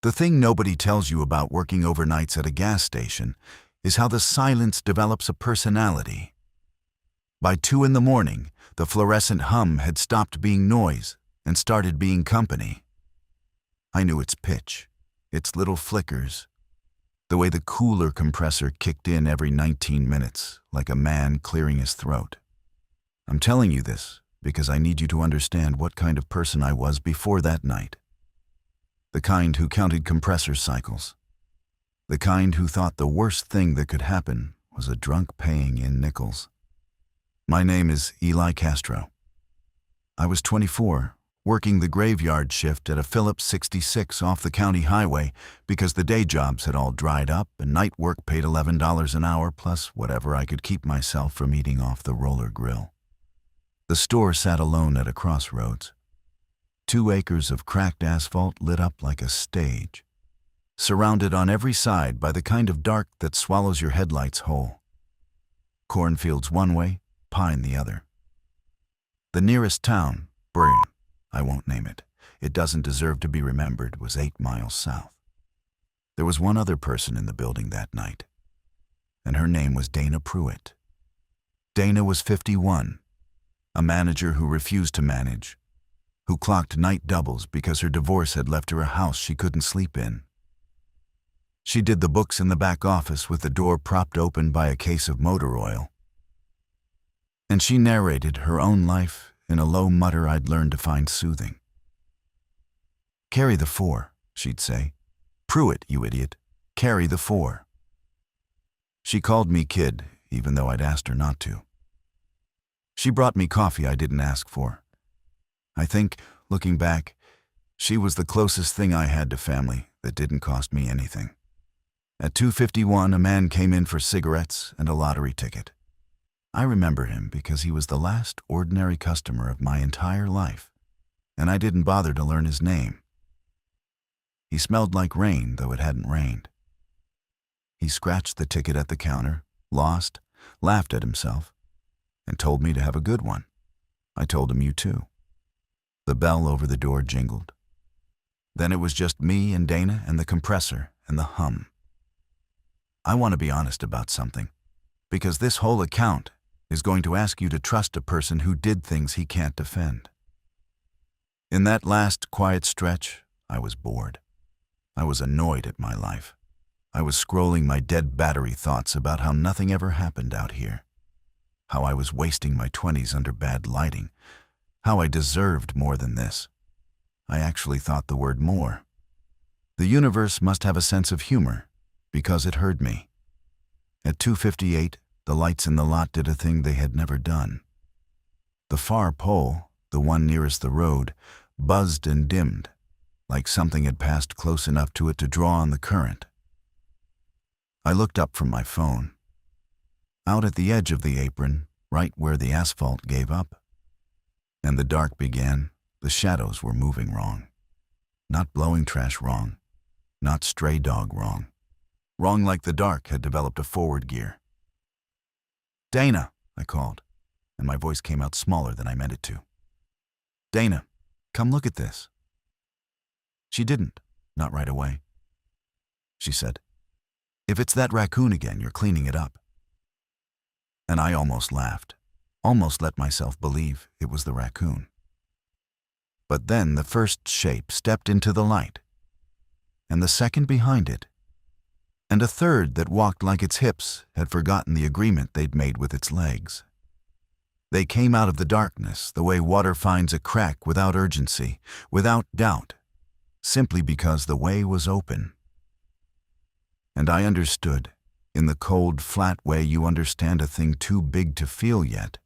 The thing nobody tells you about working overnights at a gas station is how the silence develops a personality. By 2 in the morning, the fluorescent hum had stopped being noise and started being company. I knew its pitch, its little flickers, the way the cooler compressor kicked in every 19 minutes, like a man clearing his throat. I'm telling you this because I need you to understand what kind of person I was before that night. The kind who counted compressor cycles. The kind who thought the worst thing that could happen was a drunk paying in nickels. My name is Eli Castro. I was 24, working the graveyard shift at a Phillips 66 off the county highway because the day jobs had all dried up and night work paid $11 an hour plus whatever I could keep myself from eating off the roller grill. The store sat alone at a crossroads. 2 acres of cracked asphalt lit up like a stage, surrounded on every side by the kind of dark that swallows your headlights whole. Cornfields one way, pine the other. The nearest town, Bryn, I won't name it, it doesn't deserve to be remembered, was 8 miles south. There was one other person in the building that night, and her name was Dana Pruitt. Dana was 51, a manager who refused to manage, who clocked night doubles because her divorce had left her a house she couldn't sleep in. She did the books in the back office with the door propped open by a case of motor oil. And she narrated her own life in a low mutter I'd learned to find soothing. "Carry the 4, she'd say. "Pruitt, you idiot. Carry the 4. She called me kid, even though I'd asked her not to. She brought me coffee I didn't ask for. I think, looking back, she was the closest thing I had to family that didn't cost me anything. At 2:51, a man came in for cigarettes and a lottery ticket. I remember him because he was the last ordinary customer of my entire life, and I didn't bother to learn his name. He smelled like rain, though it hadn't rained. He scratched the ticket at the counter, lost, laughed at himself, and told me to have a good one. I told him you too. The bell over the door jingled. Then it was just me and Dana and the compressor and the hum. I want to be honest about something, because this whole account is going to ask you to trust a person who did things he can't defend. In that last quiet stretch, I was bored. I was annoyed at my life. I was scrolling my dead battery thoughts about how nothing ever happened out here, how I was wasting my 20s under bad lighting, how I deserved more than this. I actually thought the word more. The universe must have a sense of humor, because it heard me. At 2:58, the lights in the lot did a thing they had never done. The far pole, the one nearest the road, buzzed and dimmed, like something had passed close enough to it to draw on the current. I looked up from my phone. Out at the edge of the apron, right where the asphalt gave up, and the dark began, the shadows were moving wrong. Not blowing trash wrong, not stray dog wrong. Wrong like the dark had developed a forward gear. "Dana," I called, and my voice came out smaller than I meant it to. "Dana, come look at this." She didn't, not right away. She said, "If it's that raccoon again, you're cleaning it up." And I almost laughed, almost let myself believe it was the raccoon. But then the first shape stepped into the light, and the second behind it, and a third that walked like its hips had forgotten the agreement they'd made with its legs. They came out of the darkness the way water finds a crack without urgency, without doubt, simply because the way was open. And I understood, in the cold, flat way you understand a thing too big to feel yet,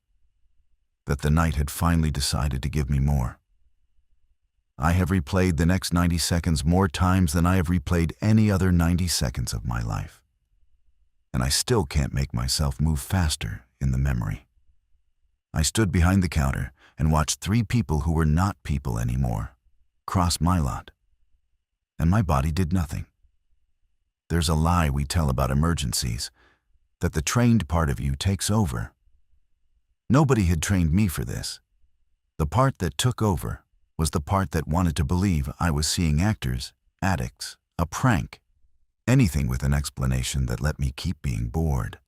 that the night had finally decided to give me more. I have replayed the next 90 seconds more times than I have replayed any other 90 seconds of my life. And I still can't make myself move faster in the memory. I stood behind the counter and watched 3 people who were not people anymore cross my lot. And my body did nothing. There's a lie we tell about emergencies, that the trained part of you takes over. Nobody had trained me for this. The part that took over was the part that wanted to believe I was seeing actors, addicts, A prank. Anything with an explanation that let me keep being bored.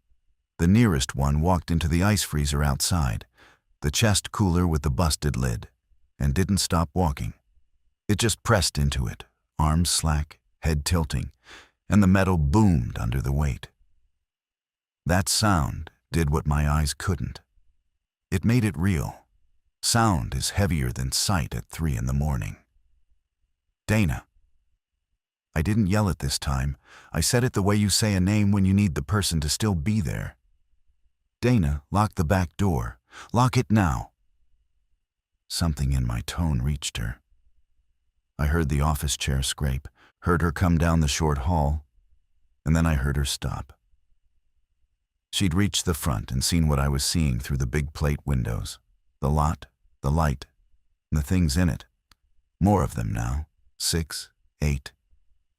The nearest one walked into the ice freezer outside, the chest cooler with the busted lid, and didn't stop walking. It just pressed into it, arms slack, head tilting, and the metal boomed under the weight. That sound did what my eyes couldn't. It made it real. Sound is heavier than sight at 3 in the morning. Dana. I didn't yell it this time. I said it the way you say a name when you need the person to still be there. Dana, lock the back door. Lock it now. Something in my tone reached her. I heard the office chair scrape, heard her come down the short hall, and then I heard her stop. She'd reached the front and seen what I was seeing through the big plate windows. The lot, the light, and the things in it. More of them now. 6, 8.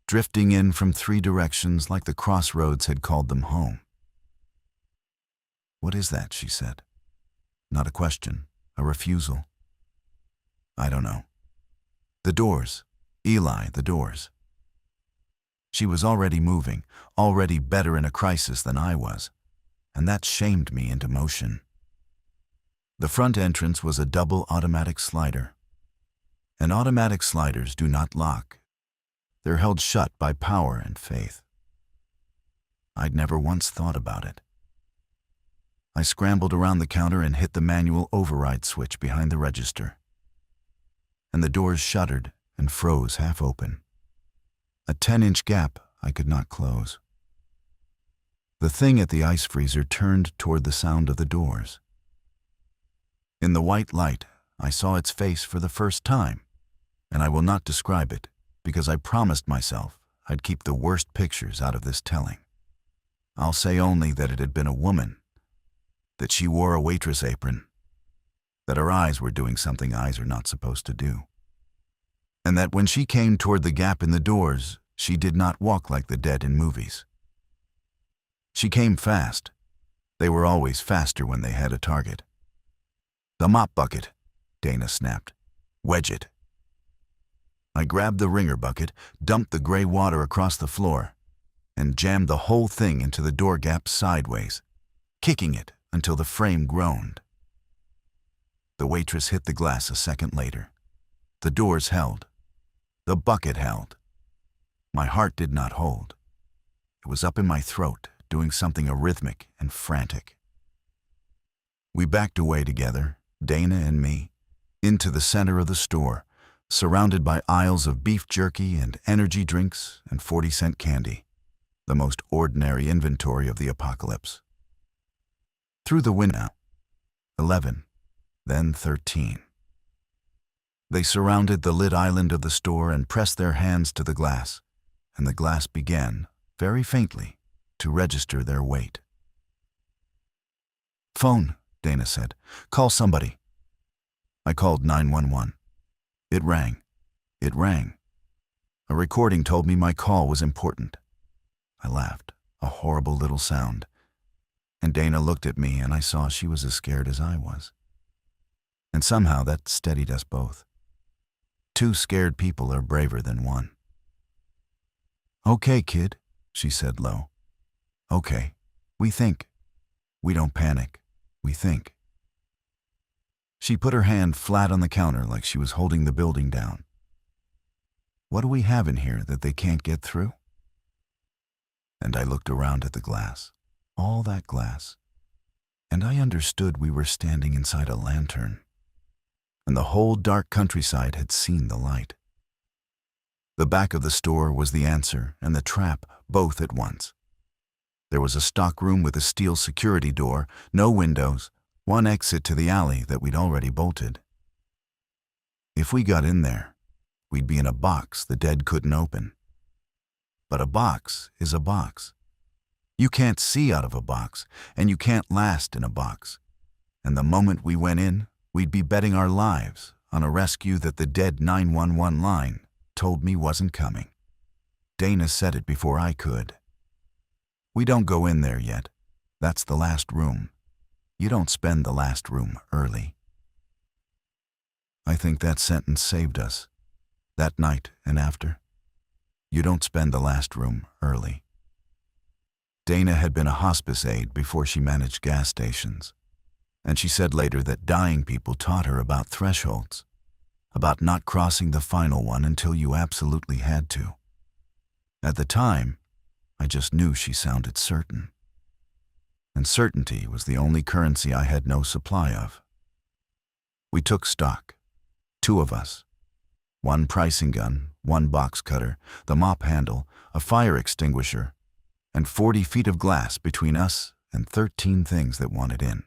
Drifting in from 3 directions like the crossroads had called them home. "What is that?" she said. Not a question, a refusal. I don't know. The doors. Eli, the doors. She was already moving, already better in a crisis than I was, and that shamed me into motion. The front entrance was a double automatic slider. And automatic sliders do not lock. They're held shut by power and faith. I'd never once thought about it. I scrambled around the counter and hit the manual override switch behind the register. And the doors shuddered and froze half open. A 10-inch gap I could not close. The thing at the ice freezer turned toward the sound of the doors. In the white light, I saw its face for the first time, and I will not describe it because I promised myself I'd keep the worst pictures out of this telling. I'll say only that it had been a woman, that she wore a waitress apron, that her eyes were doing something eyes are not supposed to do, and that when she came toward the gap in the doors, she did not walk like the dead in movies. She came fast. They were always faster when they had a target. "The mop bucket," Dana snapped. "Wedge it." I grabbed the wringer bucket, dumped the gray water across the floor, and jammed the whole thing into the door gap sideways, kicking it until the frame groaned. The waitress hit the glass a second later. The doors held. The bucket held. My heart did not hold. It was up in my throat, doing something arrhythmic and frantic. We backed away together, Dana and me, into the center of the store, surrounded by aisles of beef jerky and energy drinks and 40-cent candy, the most ordinary inventory of the apocalypse. Through the window, 11, then 13. They surrounded the lit island of the store and pressed their hands to the glass, and the glass began, very faintly, to register their weight. "Phone," Dana said. "Call somebody." I called 911. It rang. It rang. A recording told me my call was important. I laughed, a horrible little sound. And Dana looked at me and I saw she was as scared as I was. And somehow that steadied us both. 2 scared people are braver than 1. "Okay, kid," she said low. "Okay. We think. We don't panic. We think." She put her hand flat on the counter like she was holding the building down. "What do we have in here that they can't get through?" And I looked around at the glass, all that glass, and I understood we were standing inside a lantern, and the whole dark countryside had seen the light. The back of the store was the answer and the trap, both at once. There was a stock room with a steel security door, no windows, 1 exit to the alley that we'd already bolted. If we got in there, we'd be in a box the dead couldn't open. But a box is a box. You can't see out of a box, and you can't last in a box. And the moment we went in, we'd be betting our lives on a rescue that the dead 911 line told me wasn't coming. Dana said it before I could. "We don't go in there yet. That's the last room. You don't spend the last room early." I think that sentence saved us, that night and after. You don't spend the last room early. Dana had been a hospice aide before she managed gas stations, and she said later that dying people taught her about thresholds, about not crossing the final one until you absolutely had to. At the time, I just knew she sounded certain. And certainty was the only currency I had no supply of. We took stock, 2 of us. 1 pricing gun, 1 box cutter, the mop handle, a fire extinguisher, and 40 feet of glass between us and 13 things that wanted in.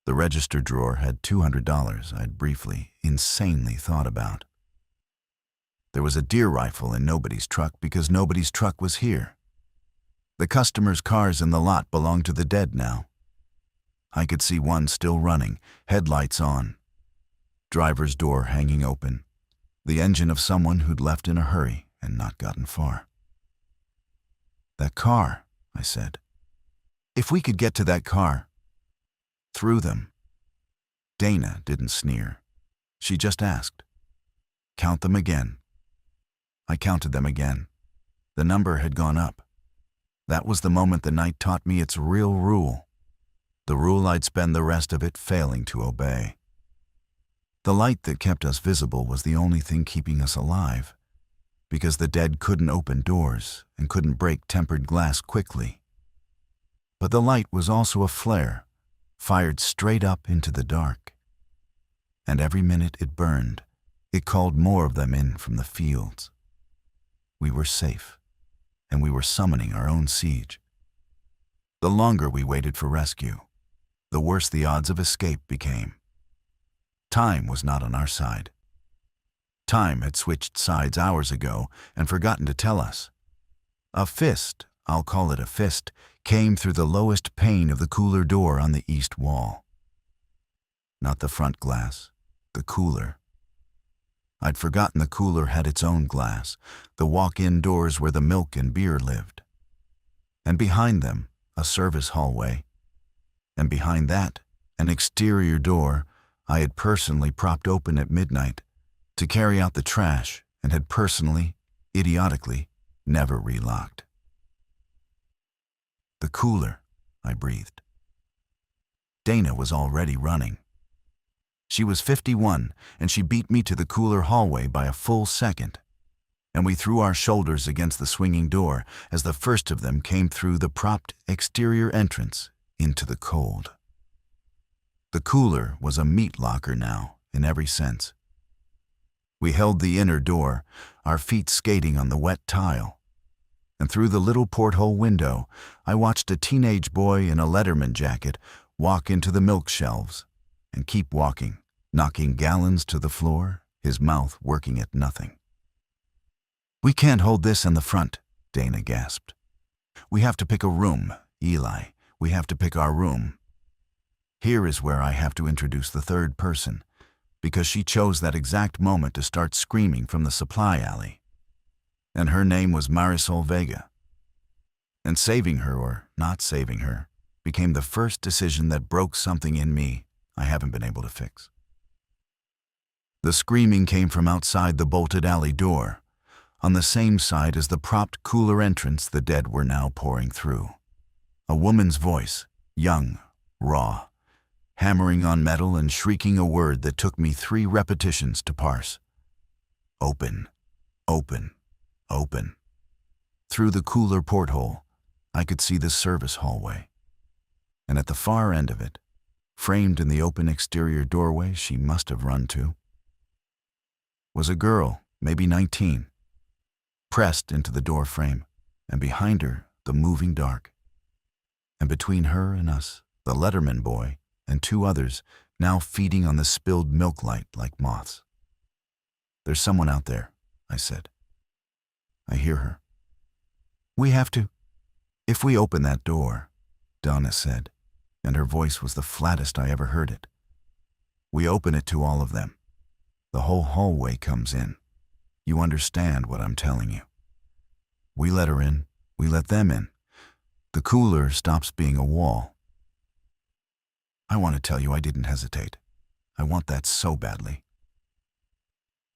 The register drawer had $200 I'd briefly, insanely thought about. There was a deer rifle in nobody's truck because nobody's truck was here. The customers' cars in the lot belonged to the dead now. I could see one still running, headlights on, driver's door hanging open, the engine of someone who'd left in a hurry and not gotten far. That car, I said. If we could get to that car. Through them. Dana didn't sneer. She just asked, "Count them again." I counted them again. The number had gone up. That was the moment the night taught me its real rule, the rule I'd spend the rest of it failing to obey. The light that kept us visible was the only thing keeping us alive, because the dead couldn't open doors and couldn't break tempered glass quickly. But the light was also a flare, fired straight up into the dark. And every minute it burned, it called more of them in from the fields. We were safe, and we were summoning our own siege. The longer we waited for rescue, the worse the odds of escape became. Time was not on our side. Time had switched sides hours ago and forgotten to tell us. A fist, I'll call it a fist, came through the lowest pane of the cooler door on the east wall. Not the front glass, the cooler. I'd forgotten the cooler had its own glass, the walk-in doors where the milk and beer lived. And behind them, a service hallway. And behind that, an exterior door I had personally propped open at midnight to carry out the trash and had personally, idiotically, never relocked. The cooler, I breathed. Dana was already running. She was 51, and she beat me to the cooler hallway by a full second, and we threw our shoulders against the swinging door as the first of them came through the propped exterior entrance into the cold. The cooler was a meat locker now, in every sense. We held the inner door, our feet skating on the wet tile, and through the little porthole window, I watched a teenage boy in a Letterman jacket walk into the milk shelves and keep walking, knocking gallons to the floor, his mouth working at nothing. "We can't hold this in the front," Dana gasped. "We have to pick a room, Eli. We have to pick our room." Here is where I have to introduce the third person, because she chose that exact moment to start screaming from the supply alley. And her name was Marisol Vega. And saving her or not saving her became the first decision that broke something in me I haven't been able to fix. The screaming came from outside the bolted alley door, on the same side as the propped cooler entrance the dead were now pouring through. A woman's voice, young, raw, hammering on metal and shrieking a word that took me 3 repetitions to parse. Open, open, open. Through the cooler porthole, I could see the service hallway. And at the far end of it, framed in the open exterior doorway she must have run to, was a girl, maybe 19, pressed into the door frame, and behind her, the moving dark. And between her and us, the Letterman boy and 2 others now feeding on the spilled milk light like moths. "There's someone out there," I said. "I hear her." "We have to. If we open that door," Donna said, and her voice was the flattest I ever heard it. "We open it to all of them. The whole hallway comes in. You understand what I'm telling you. We let her in, we let them in. The cooler stops being a wall." I want to tell you I didn't hesitate. I want that so badly.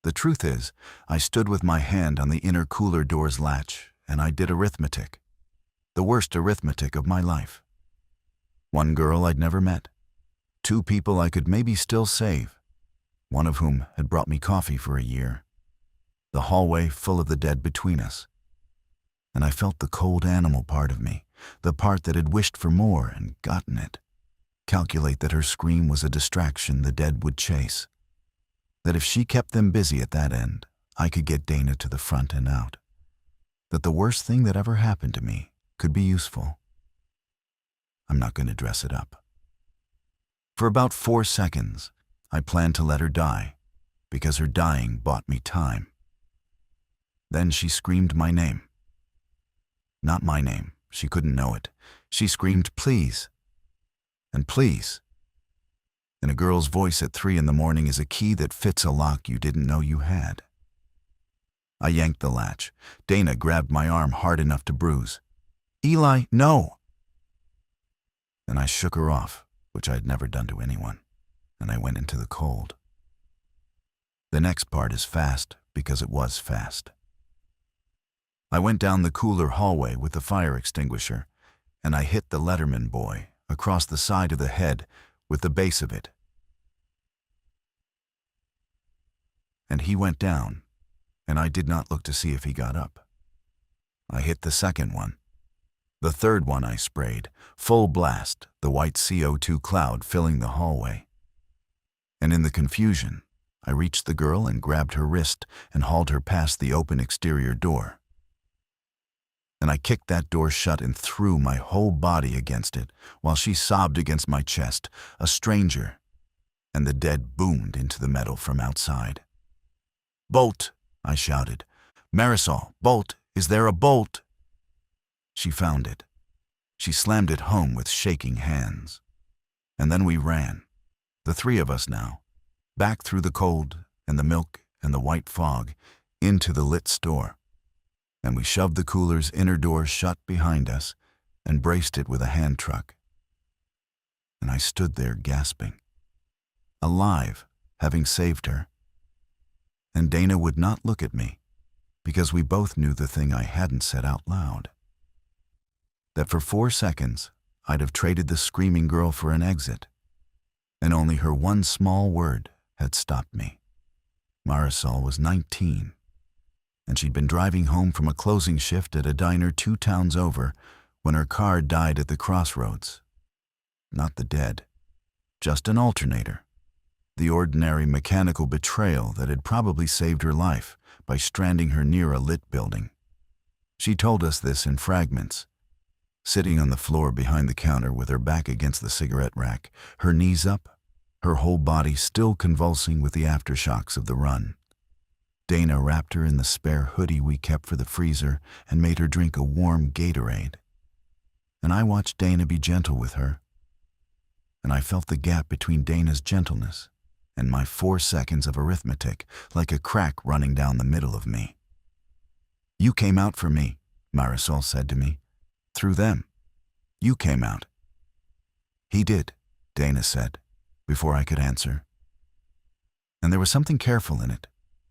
The truth is, I stood with my hand on the inner cooler door's latch, and I did arithmetic. The worst arithmetic of my life. One girl I'd never met. 2 people I could maybe still save, one of whom had brought me coffee for a year. The hallway full of the dead between us. And I felt the cold animal part of me, the part that had wished for more and gotten it, calculate that her scream was a distraction the dead would chase. That if she kept them busy at that end, I could get Dana to the front and out. That the worst thing that ever happened to me could be useful. I'm not going to dress it up. For about 4 seconds, I planned to let her die, because her dying bought me time. Then she screamed my name. Not my name, she couldn't know it. She screamed, "Please." And please. And a girl's voice at 3 in the morning is a key that fits a lock you didn't know you had. I yanked the latch. Dana grabbed my arm hard enough to bruise. "Eli, no!" And I shook her off, which I had never done to anyone, and I went into the cold. The next part is fast because it was fast. I went down the cooler hallway with the fire extinguisher, and I hit the Letterman boy across the side of the head with the base of it. And he went down, and I did not look to see if he got up. I hit the second one. The third one I sprayed, full blast, the white CO2 cloud filling the hallway. And in the confusion, I reached the girl and grabbed her wrist and hauled her past the open exterior door. And I kicked that door shut and threw my whole body against it while she sobbed against my chest, a stranger, and the dead boomed into the metal from outside. "Bolt!" I shouted. "Marisol, bolt! Is there a bolt?" She found it. She slammed it home with shaking hands. And then we ran, the 3 of us now, back through the cold and the milk and the white fog into the lit store. And we shoved the cooler's inner door shut behind us and braced it with a hand truck. And I stood there gasping, alive, having saved her. And Dana would not look at me, because we both knew the thing I hadn't said out loud. That for 4 seconds, I'd have traded the screaming girl for an exit, and only her one small word had stopped me. Marisol was 19. And she'd been driving home from a closing shift at a diner 2 towns over when her car died at the crossroads. Not the dead, just an alternator. The ordinary mechanical betrayal that had probably saved her life by stranding her near a lit building. She told us this in fragments, sitting on the floor behind the counter with her back against the cigarette rack, her knees up, her whole body still convulsing with the aftershocks of the run. Dana wrapped her in the spare hoodie we kept for the freezer and made her drink a warm Gatorade. And I watched Dana be gentle with her. And I felt the gap between Dana's gentleness and my 4 seconds of arithmetic like a crack running down the middle of me. "You came out for me," Marisol said to me. "Through them. You came out." "He did," Dana said, before I could answer. And there was something careful in it.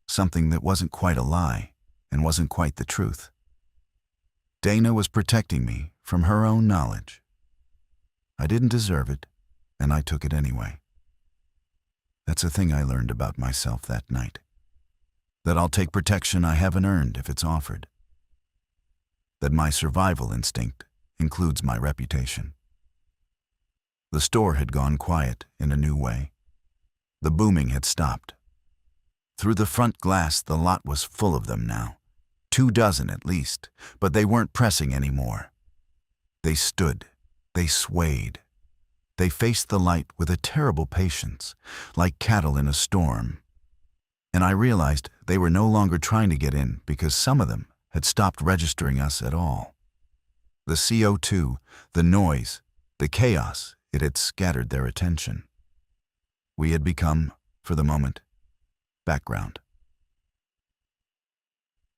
Something that wasn't quite a lie and wasn't quite the truth. Dana was protecting me from her own knowledge. I didn't deserve it, and I took it anyway. That's a thing I learned about myself that night. That I'll take protection I haven't earned if it's offered. That my survival instinct includes my reputation. The store had gone quiet in a new way. The booming had stopped. Through the front glass, the lot was full of them now. 24 at least, but they weren't pressing anymore. They stood, they swayed. They faced the light with a terrible patience, like cattle in a storm. And I realized they were no longer trying to get in because some of them had stopped registering us at all. The CO2, the noise, the chaos, it had scattered their attention. We had become, for the moment, background.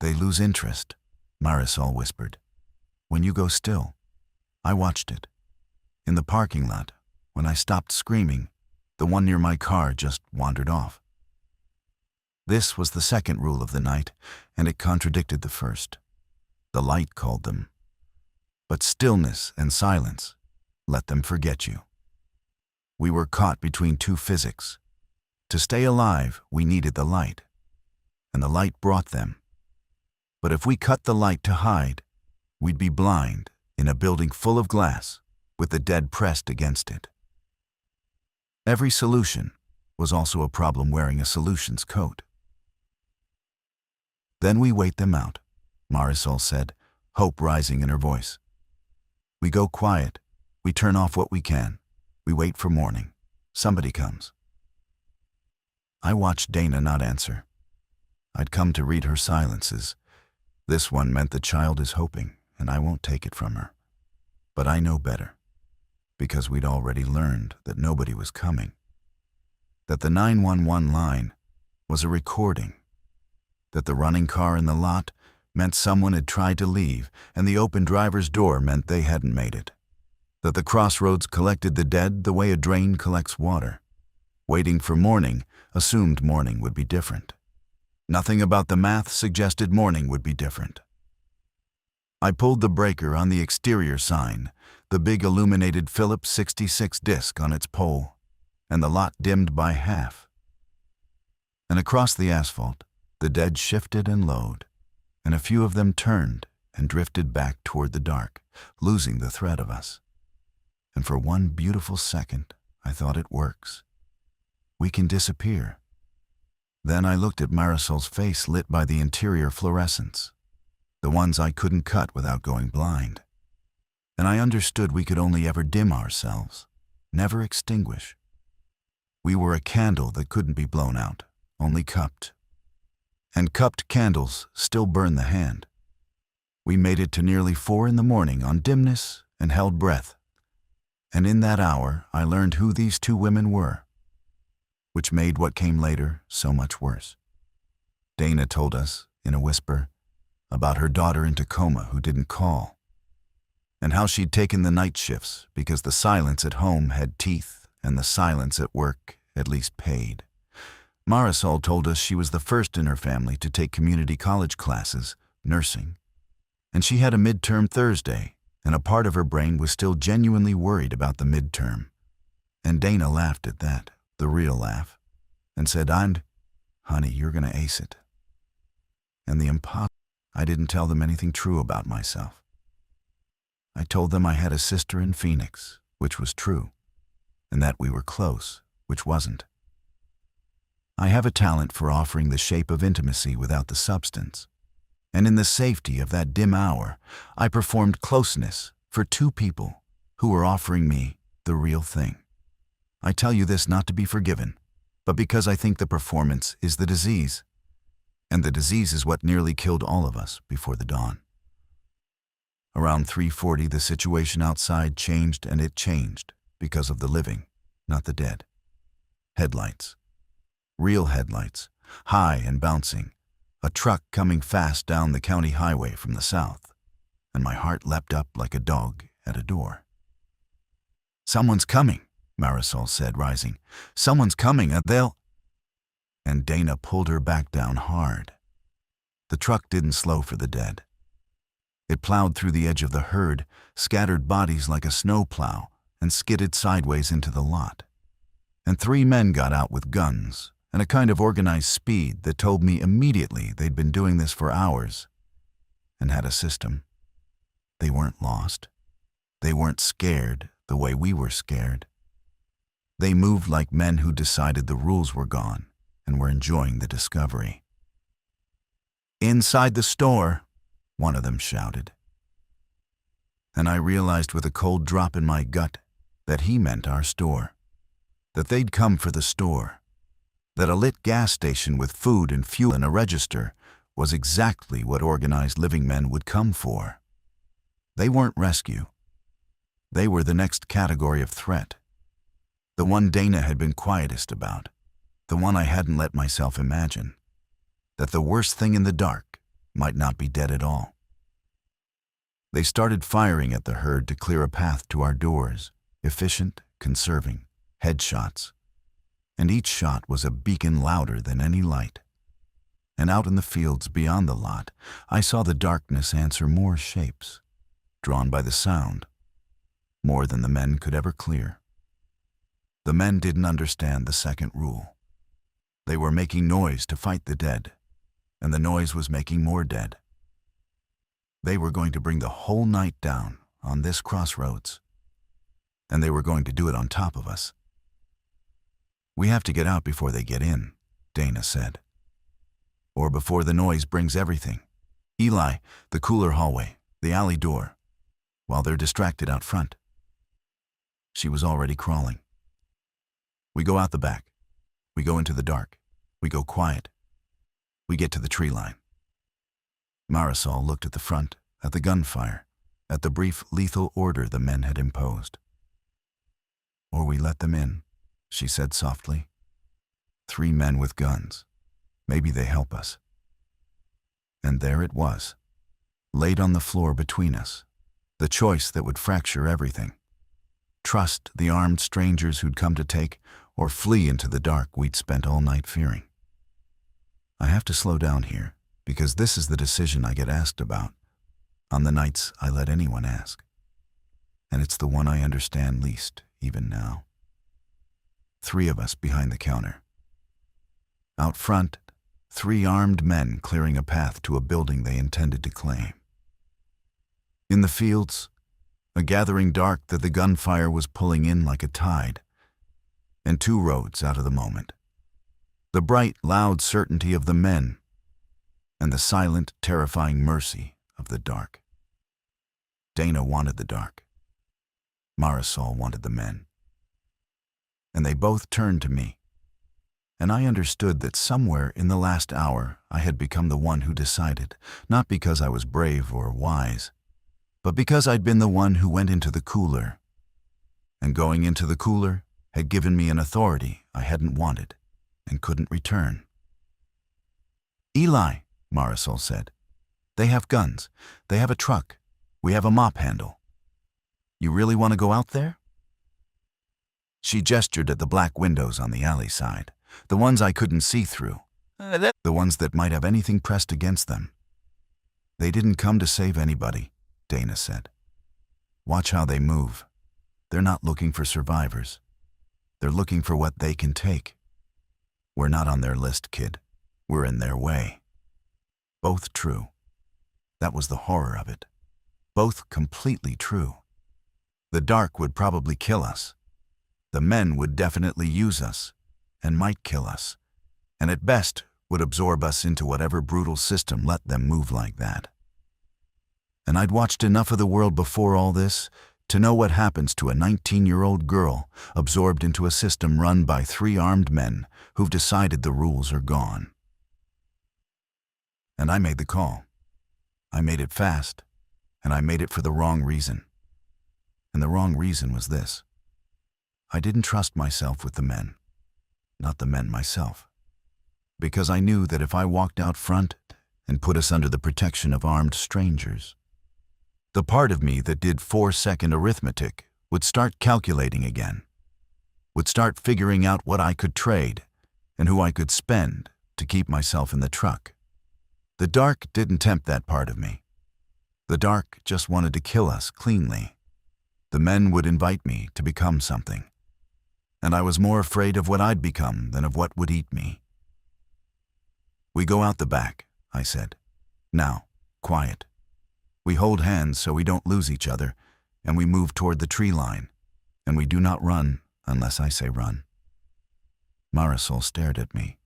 "They lose interest," Marisol whispered. "When you go still." I watched it. In the parking lot, when I stopped screaming, the one near my car just wandered off. This was the second rule of the night, and it contradicted the first. The light called them. But stillness and silence let them forget you. We were caught between two physics. To stay alive, we needed the light, and the light brought them. But if we cut the light to hide, we'd be blind in a building full of glass with the dead pressed against it. Every solution was also a problem wearing a solution's coat. Then we wait them out, Marisol said, hope rising in her voice. We go quiet. We turn off what we can. We wait for morning. Somebody comes. I watched Dana not answer. I'd come to read her silences. This one meant the child is hoping, and I won't take it from her. But I know better, because we'd already learned that nobody was coming. That the 911 line was a recording. That the running car in the lot meant someone had tried to leave, and the open driver's door meant they hadn't made it. That the crossroads collected the dead the way a drain collects water. Waiting for morning assumed morning would be different. Nothing about the math suggested morning would be different. I pulled the breaker on the exterior sign, the big illuminated Phillips 66 disc on its pole, and the lot dimmed by half. And across the asphalt, the dead shifted and lowed, and a few of them turned and drifted back toward the dark, losing the thread of us. And for one beautiful second, I thought it works. We can disappear. Then I looked at Marisol's face lit by the interior fluorescents, the ones I couldn't cut without going blind. And I understood we could only ever dim ourselves, never extinguish. We were a candle that couldn't be blown out, only cupped. And cupped candles still burn the hand. We made it to nearly 4 a.m. on dimness and held breath. And in that hour, I learned who these two women were, which made what came later so much worse. Dana told us, in a whisper, about her daughter in Tacoma who didn't call, and how she'd taken the night shifts because the silence at home had teeth and the silence at work at least paid. Marisol told us she was the first in her family to take community college classes, nursing, and she had a midterm Thursday, and a part of her brain was still genuinely worried about the midterm. And Dana laughed at that, the real laugh, and said, honey, you're going to ace it. And the impossible, I didn't tell them anything true about myself. I told them I had a sister in Phoenix, which was true, and that we were close, which wasn't. I have a talent for offering the shape of intimacy without the substance, and in the safety of that dim hour, I performed closeness for two people who were offering me the real thing. I tell you this not to be forgiven, but because I think the performance is the disease, and the disease is what nearly killed all of us before the dawn. Around 3:40, the situation outside changed, and it changed because of the living, not the dead. Headlights. Real headlights, high and bouncing, a truck coming fast down the county highway from the south, and my heart leapt up like a dog at a door. Someone's coming, Marisol said, rising. Someone's coming, and they'll... And Dana pulled her back down hard. The truck didn't slow for the dead. It plowed through the edge of the herd, scattered bodies like a snowplow, and skidded sideways into the lot. And 3 men got out with guns, and a kind of organized speed that told me immediately they'd been doing this for hours and had a system. They weren't lost. They weren't scared the way we were scared. They moved like men who decided the rules were gone and were enjoying the discovery. "Inside the store," one of them shouted. And I realized with a cold drop in my gut that he meant our store, that they'd come for the store, that a lit gas station with food and fuel and a register was exactly what organized living men would come for. They weren't rescue. They were the next category of threat, the one Dana had been quietest about, the one I hadn't let myself imagine, that the worst thing in the dark might not be dead at all. They started firing at the herd to clear a path to our doors, efficient, conserving, headshots, and each shot was a beacon louder than any light, And out in the fields beyond the lot, I saw the darkness answer more shapes, drawn by the sound, more than the men could ever clear. The men didn't understand the second rule. They were making noise to fight the dead, and the noise was making more dead. They were going to bring the whole night down on this crossroads, and they were going to do it on top of us. "We have to get out before they get in," Dana said. "Or before the noise brings everything. Eli, the cooler hallway, the alley door, while they're distracted out front." She was already crawling. We go out the back. We go into the dark. We go quiet. We get to the tree line. Marisol looked at the front, at the gunfire, at the brief lethal order the men had imposed. "Or we let them in," she said softly. "3 men with guns. Maybe they help us." And there it was, laid on the floor between us, the choice that would fracture everything. Trust the armed strangers who'd come to take, or flee into the dark we'd spent all night fearing. I have to slow down here, because this is the decision I get asked about, on the nights I let anyone ask. And it's the one I understand least, even now. 3 of us behind the counter. Out front, 3 armed men clearing a path to a building they intended to claim. In the fields, a gathering dark that the gunfire was pulling in like a tide, and 2 roads out of the moment. The bright, loud certainty of the men, and the silent, terrifying mercy of the dark. Dana wanted the dark. Marisol wanted the men. And they both turned to me, and I understood that somewhere in the last hour I had become the one who decided, not because I was brave or wise, but because I'd been the one who went into the cooler. And going into the cooler had given me an authority I hadn't wanted and couldn't return. "Eli," Marisol said, "they have guns. They have a truck. We have a mop handle. You really want to go out there?" She gestured at the black windows on the alley side, the ones I couldn't see through, the ones that might have anything pressed against them. "They didn't come to save anybody," Dana said. "Watch how they move. They're not looking for survivors. They're looking for what they can take. We're not on their list, kid. We're in their way." Both true. That was the horror of it. Both completely true. The dark would probably kill us. The men would definitely use us, and might kill us, and at best would absorb us into whatever brutal system let them move like that. And I'd watched enough of the world before all this to know what happens to a 19-year-old girl absorbed into a system run by 3 armed men who've decided the rules are gone. And I made the call. I made it fast, and I made it for the wrong reason. And the wrong reason was this. I didn't trust myself with the men, not the men myself, because I knew that if I walked out front and put us under the protection of armed strangers, the part of me that did 4-second arithmetic would start calculating again, would start figuring out what I could trade and who I could spend to keep myself in the truck. The dark didn't tempt that part of me. The dark just wanted to kill us cleanly. The men would invite me to become something, and I was more afraid of what I'd become than of what would eat me. "We go out the back," I said. "Now, quiet. We hold hands so we don't lose each other, and we move toward the tree line, and we do not run unless I say run." Marisol stared at me.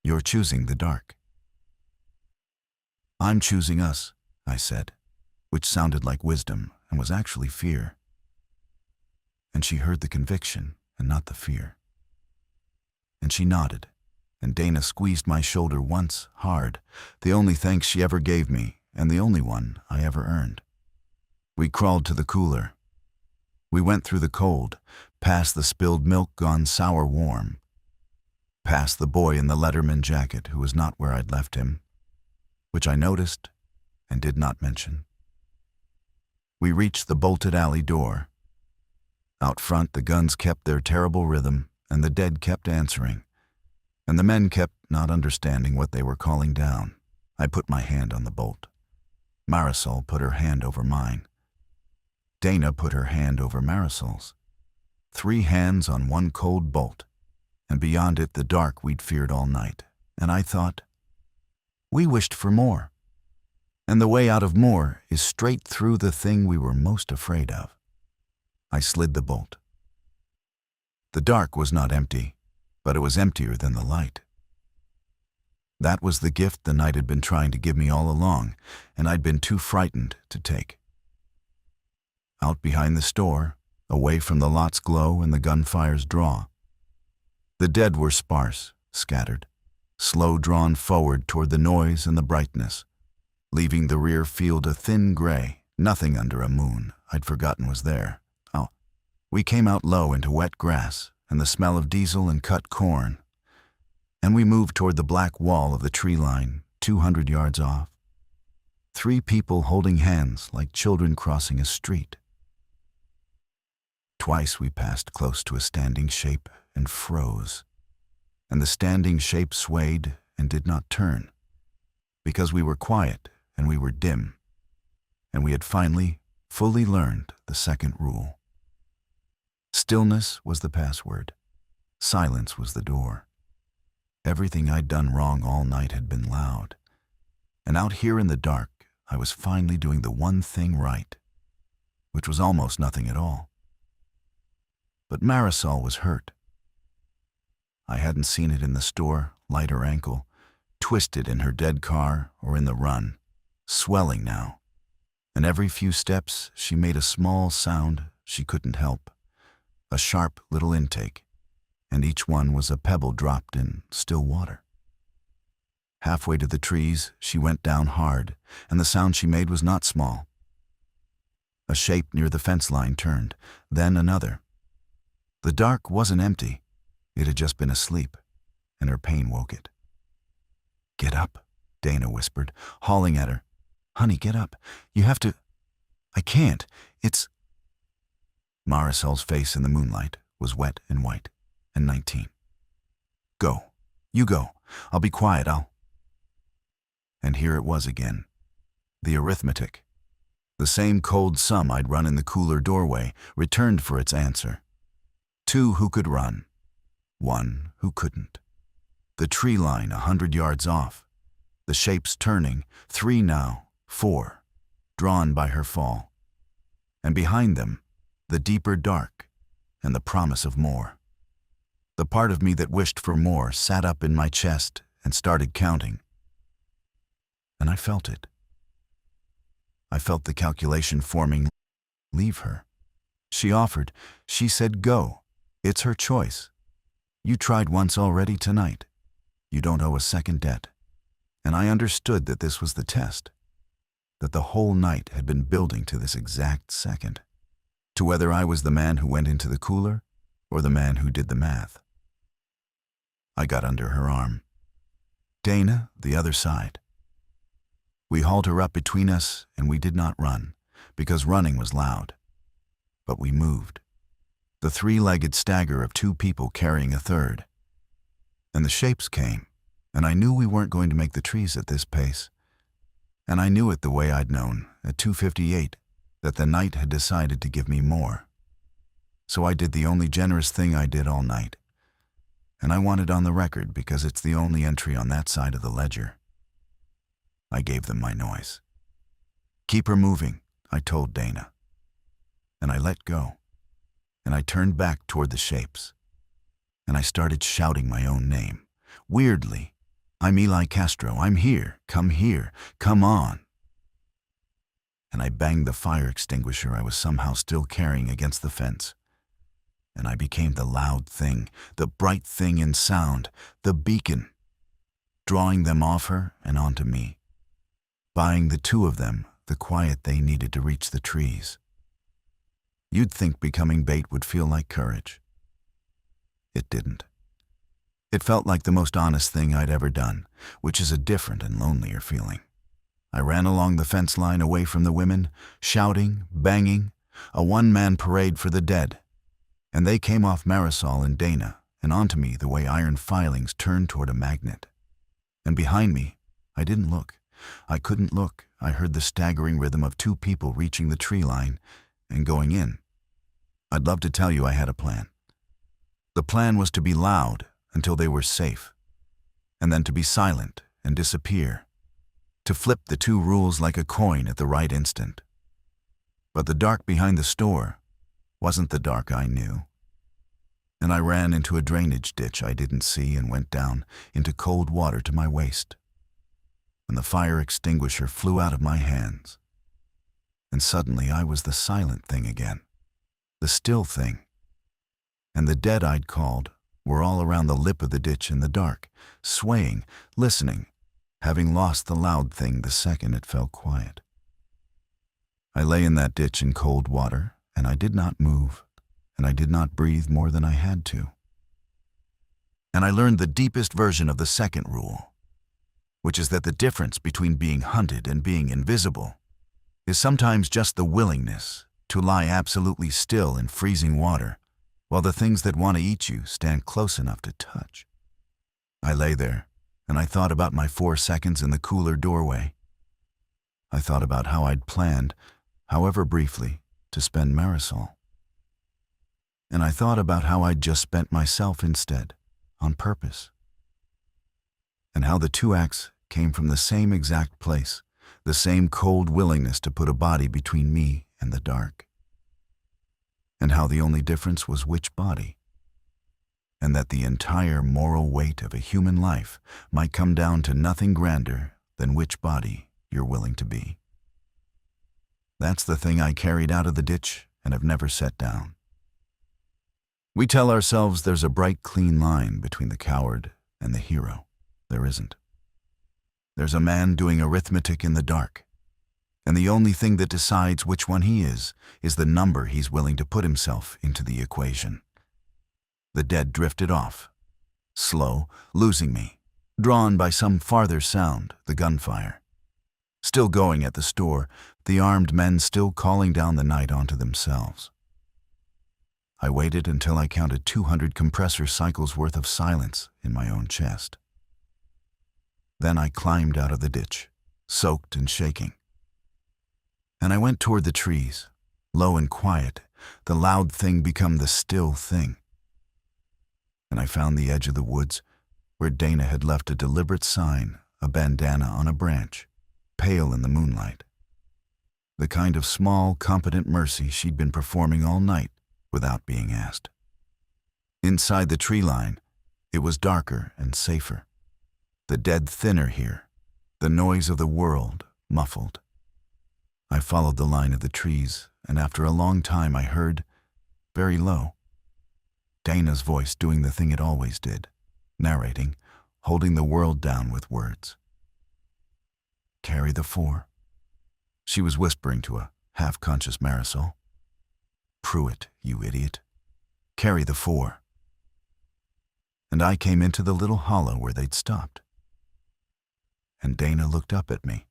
"You're choosing the dark." "I'm choosing us," I said, which sounded like wisdom and was actually fear. And she heard the conviction and not the fear. And she nodded, and Dana squeezed my shoulder once, hard, the only thanks she ever gave me and the only one I ever earned. We crawled to the cooler. We went through the cold, past the spilled milk gone sour warm, past the boy in the Letterman jacket who was not where I'd left him, which I noticed and did not mention. We reached the bolted alley door. Out front, the guns kept their terrible rhythm, and the dead kept answering, and the men kept not understanding what they were calling down. I put my hand on the bolt. Marisol put her hand over mine. Dana put her hand over Marisol's. 3 hands on one cold bolt, and beyond it the dark we'd feared all night. And I thought, we wished for more. And the way out of more is straight through the thing we were most afraid of. I slid the bolt. The dark was not empty, but it was emptier than the light. That was the gift the night had been trying to give me all along, and I'd been too frightened to take. Out behind the store, away from the lot's glow and the gunfire's draw, the dead were sparse, scattered, slow drawn forward toward the noise and the brightness, leaving the rear field a thin gray, nothing under a moon I'd forgotten was there. Oh, we came out low into wet grass and the smell of diesel and cut corn, and we moved toward the black wall of the tree line, 200 yards off. 3 people holding hands like children crossing a street. Twice we passed close to a standing shape and froze, and the standing shape swayed and did not turn, because we were quiet and we were dim, and we had finally, fully learned the second rule. Stillness was the password. Silence was the door. Everything I'd done wrong all night had been loud, and out here in the dark, I was finally doing the one thing right, which was almost nothing at all. But Marisol was hurt. I hadn't seen it in the store, light her ankle, twisted in her dead car or in the run, swelling now, and every few steps she made a small sound she couldn't help, a sharp little intake, and each one was a pebble dropped in still water. Halfway to the trees, she went down hard, and the sound she made was not small. A shape near the fence line turned, then another. The dark wasn't empty. It had just been asleep, and her pain woke it. "Get up," Dana whispered, hauling at her. "Honey, get up. You have to—" "I can't. It's—" Marisol's face in the moonlight was wet and white, and 19. "Go. You go. I'll be quiet, And here it was again. The arithmetic. The same cold sum I'd run in the cooler doorway returned for its answer. 2 who could run. 1 who couldn't. The tree line 100 yards off. The shapes turning, 3 now, 4, drawn by her fall. And behind them, the deeper dark and the promise of more. The part of me that wished for more sat up in my chest and started counting. And I felt it. I felt the calculation forming. Leave her. She offered. She said go. It's her choice. You tried once already tonight. You don't owe a second debt. And I understood that this was the test, that the whole night had been building to this exact second, to whether I was the man who went into the cooler or the man who did the math. I got under her arm. Dana, the other side. We hauled her up between us, and we did not run, because running was loud. But we moved. The 3-legged stagger of 2 people carrying a third. And the shapes came, and I knew we weren't going to make the trees at this pace. And I knew it the way I'd known, at 2:58, that the night had decided to give me more. So I did the only generous thing I did all night. And I want it on the record because it's the only entry on that side of the ledger. I gave them my noise. Keep her moving, I told Dana. And I let go. And I turned back toward the shapes. And I started shouting my own name. Weirdly, I'm Eli Castro. I'm here. Come here. Come on. And I banged the fire extinguisher I was somehow still carrying against the fence. And I became the loud thing, the bright thing in sound, the beacon, drawing them off her and onto me, buying the 2 of them the quiet they needed to reach the trees. You'd think becoming bait would feel like courage. It didn't. It felt like the most honest thing I'd ever done, which is a different and lonelier feeling. I ran along the fence line away from the women, shouting, banging, a one-man parade for the dead. And they came off Marisol and Dana and onto me the way iron filings turn toward a magnet. And behind me, I didn't look. I couldn't look. I heard the staggering rhythm of two people reaching the tree line and going in. I'd love to tell you I had a plan. The plan was to be loud until they were safe, and then to be silent and disappear, to flip the two rules like a coin at the right instant. But the dark behind the store wasn't the dark I knew. And I ran into a drainage ditch I didn't see and went down into cold water to my waist. And the fire extinguisher flew out of my hands. And suddenly I was the silent thing again, the still thing. And the dead I'd called were all around the lip of the ditch in the dark, swaying, listening, having lost the loud thing the second it fell quiet. I lay in that ditch in cold water, and I did not move, and I did not breathe more than I had to. And I learned the deepest version of the second rule, which is that the difference between being hunted and being invisible is sometimes just the willingness to lie absolutely still in freezing water while the things that want to eat you stand close enough to touch. I lay there, and I thought about my 4 seconds in the cooler doorway. I thought about how I'd planned, however briefly, to spend Marisol. And I thought about how I'd just spent myself instead, on purpose. And how the two acts came from the same exact place, the same cold willingness to put a body between me and the dark. And how the only difference was which body. And that the entire moral weight of a human life might come down to nothing grander than which body you're willing to be. That's the thing I carried out of the ditch and have never set down. We tell ourselves there's a bright, clean line between the coward and the hero. There isn't. There's a man doing arithmetic in the dark, and the only thing that decides which one he is the number he's willing to put himself into the equation. The dead drifted off, slow, losing me, drawn by some farther sound, the gunfire. Still going at the store, the armed men still calling down the night onto themselves. I waited until I counted 200 compressor cycles worth of silence in my own chest. Then I climbed out of the ditch, soaked and shaking. And I went toward the trees, low and quiet, the loud thing become the still thing. And I found the edge of the woods where Dana had left a deliberate sign, a bandana on a branch, pale in the moonlight. The kind of small, competent mercy she'd been performing all night without being asked. Inside the tree line, it was darker and safer. The dead thinner here, the noise of the world muffled. I followed the line of the trees, and after a long time I heard, very low, Dana's voice doing the thing it always did, narrating, holding the world down with words. Carry the 4. She was whispering to a half-conscious Marisol. Pruitt, you idiot. Carry the 4. And I came into the little hollow where they'd stopped. And Dana looked up at me,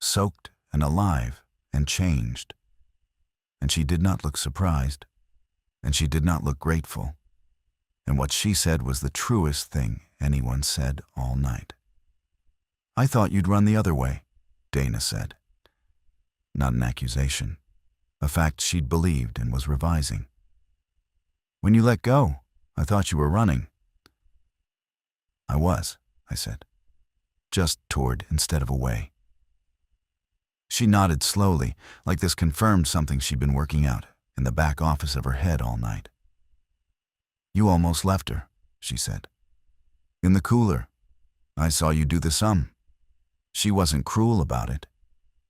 soaked and alive and changed. And she did not look surprised, and she did not look grateful. And what she said was the truest thing anyone said all night. I thought you'd run the other way, Dana said. Not an accusation, a fact she'd believed and was revising. When you let go, I thought you were running. I was, I said, just toward instead of away. She nodded slowly, like this confirmed something she'd been working out in the back office of her head all night. You almost left her, she said. In the cooler. I saw you do the sum. She wasn't cruel about it.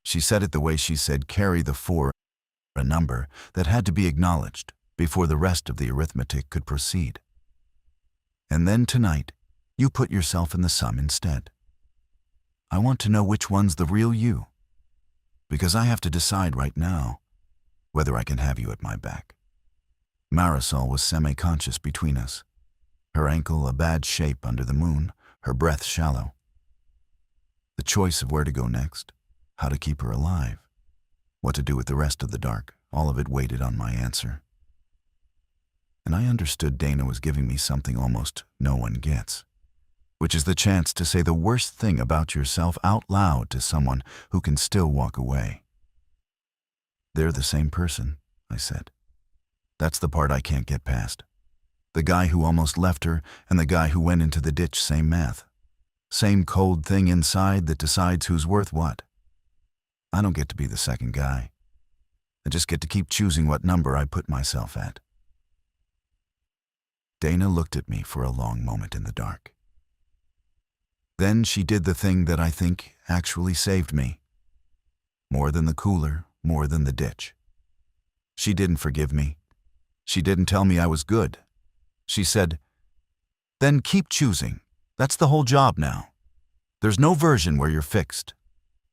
She said it the way she said carry the 4, a number that had to be acknowledged before the rest of the arithmetic could proceed. And then tonight, you put yourself in the sum instead. I want to know which one's the real you, because I have to decide right now whether I can have you at my back. Marisol was semi-conscious between us, her ankle a bad shape under the moon, her breath shallow. The choice of where to go next, how to keep her alive, what to do with the rest of the dark, all of it waited on my answer. And I understood Dana was giving me something almost no one gets. which is the chance to say the worst thing about yourself out loud to someone who can still walk away. They're the same person, I said. That's the part I can't get past. The guy who almost left her and the guy who went into the ditch, same math. Same cold thing inside that decides who's worth what. I don't get to be the second guy. I just get to keep choosing what number I put myself at. Dana looked at me for a long moment in the dark. Then she did the thing that I think actually saved me. More than the cooler, more than the ditch. She didn't forgive me. She didn't tell me I was good. She said, "Then keep choosing. That's the whole job now. There's no version where you're fixed.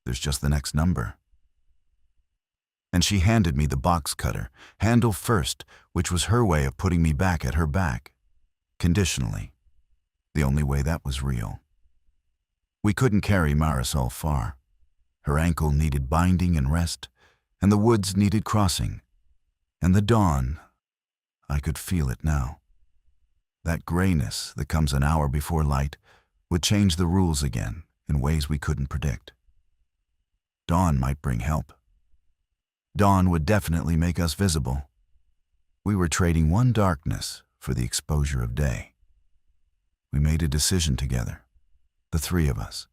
There's just the next number." And she handed me the box cutter, handle first, which was her way of putting me back at her back. Conditionally. The only way that was real. We couldn't carry Marisol far. Her ankle needed binding and rest, and the woods needed crossing. And the dawn, I could feel it now. That grayness that comes an hour before light would change the rules again in ways we couldn't predict. Dawn might bring help. Dawn would definitely make us visible. We were trading one darkness for the exposure of day. We made a decision together, the three of us.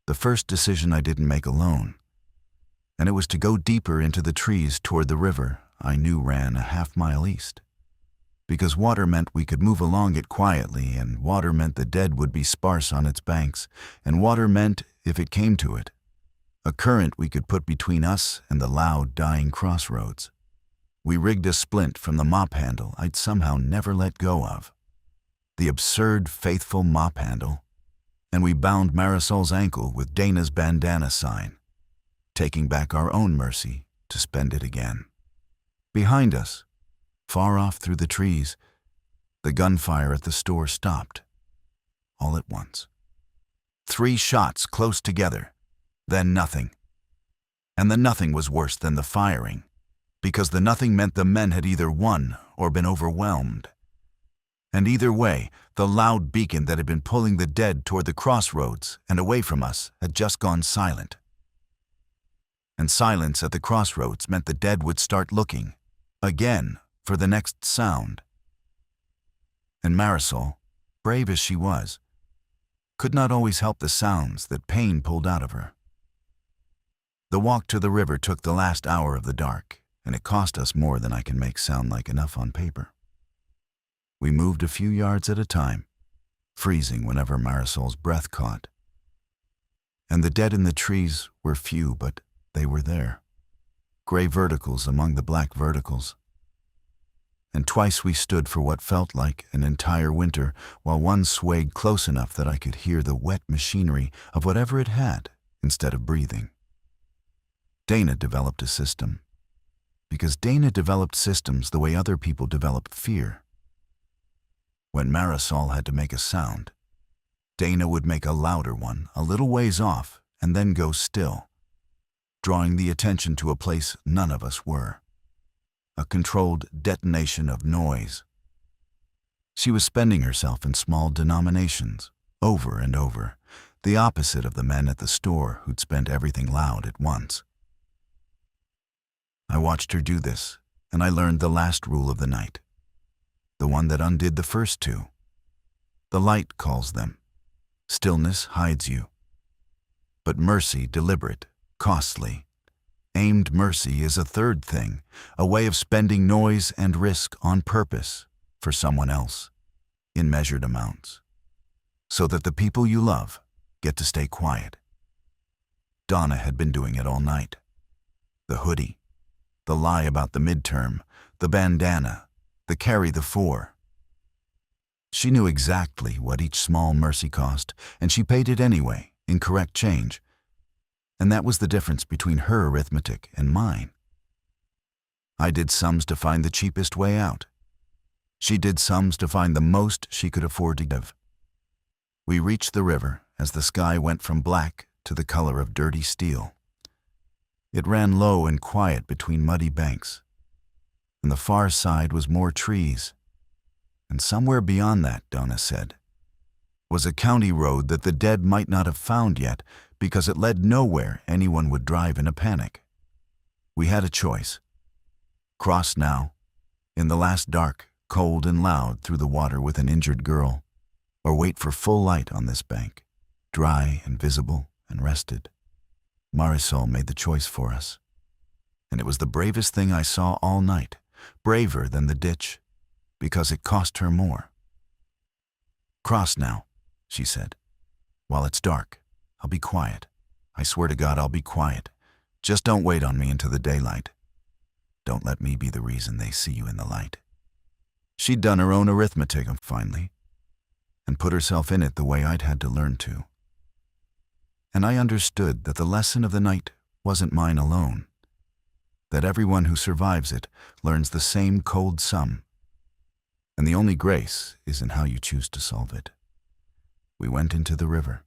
The first decision I didn't make alone, and it was to go deeper into the trees toward the river I knew ran a half-mile east. Because water meant we could move along it quietly, and water meant the dead would be sparse on its banks, and water meant, if it came to it, a current we could put between us and the loud, dying crossroads. We rigged a splint from the mop handle I'd somehow never let go of. The absurd, faithful mop handle. And we bound Marisol's ankle with Dana's bandana sign, taking back our own mercy to spend it again. Behind us, far off through the trees, the gunfire at the store stopped. All at once. 3 shots close together, then nothing. And the nothing was worse than the firing, because the nothing meant the men had either won or been overwhelmed. And either way, the loud beacon that had been pulling the dead toward the crossroads and away from us had just gone silent. And silence at the crossroads meant the dead would start looking, again, for the next sound. And Marisol, brave as she was, could not always help the sounds that pain pulled out of her. The walk to the river took the last hour of the dark, and it cost us more than I can make sound like enough on paper. We moved a few yards at a time, freezing whenever Marisol's breath caught. And the dead in the trees were few, but they were there. Gray verticals among the black verticals. And twice we stood for what felt like an entire winter, while one swayed close enough that I could hear the wet machinery of whatever it had instead of breathing. Dana developed a system. Because Dana developed systems the way other people developed fear. When Marisol had to make a sound, Dana would make a louder one a little ways off and then go still, drawing the attention to a place none of us were. A controlled detonation of noise. She was spending herself in small denominations, over and over, the opposite of the men at the store who'd spend everything loud at once. I watched her do this, and I learned the last rule of the night. The one that undid the first 2. The light calls them. Stillness hides you. But mercy, deliberate, costly. Aimed mercy is a third thing, a way of spending noise and risk on purpose for someone else, in measured amounts, so that the people you love get to stay quiet. Donna had been doing it all night. The hoodie, the lie about the midterm, the bandana, the carry the 4. She knew exactly what each small mercy cost, and she paid it anyway, in correct change. And that was the difference between her arithmetic and mine. I did sums to find the cheapest way out. She did sums to find the most she could afford to give. We reached the river as the sky went from black to the color of dirty steel. It ran low and quiet between muddy banks. On the far side was more trees. And somewhere beyond that, Donna said, was a county road that the dead might not have found yet because it led nowhere anyone would drive in a panic. We had a choice. Cross now, in the last dark, cold and loud through the water with an injured girl, or wait for full light on this bank, dry and visible and rested. Marisol made the choice for us. And it was the bravest thing I saw all night, braver than the ditch, because it cost her more. Cross now, she said. While it's dark, I'll be quiet. I swear to God I'll be quiet. Just don't wait on me into the daylight. Don't let me be the reason they see you in the light. She'd done her own arithmetic, finally, and put herself in it the way I'd had to learn to. And I understood that the lesson of the night wasn't mine alone, that everyone who survives it learns the same cold sum, and the only grace is in how you choose to solve it. We went into the river.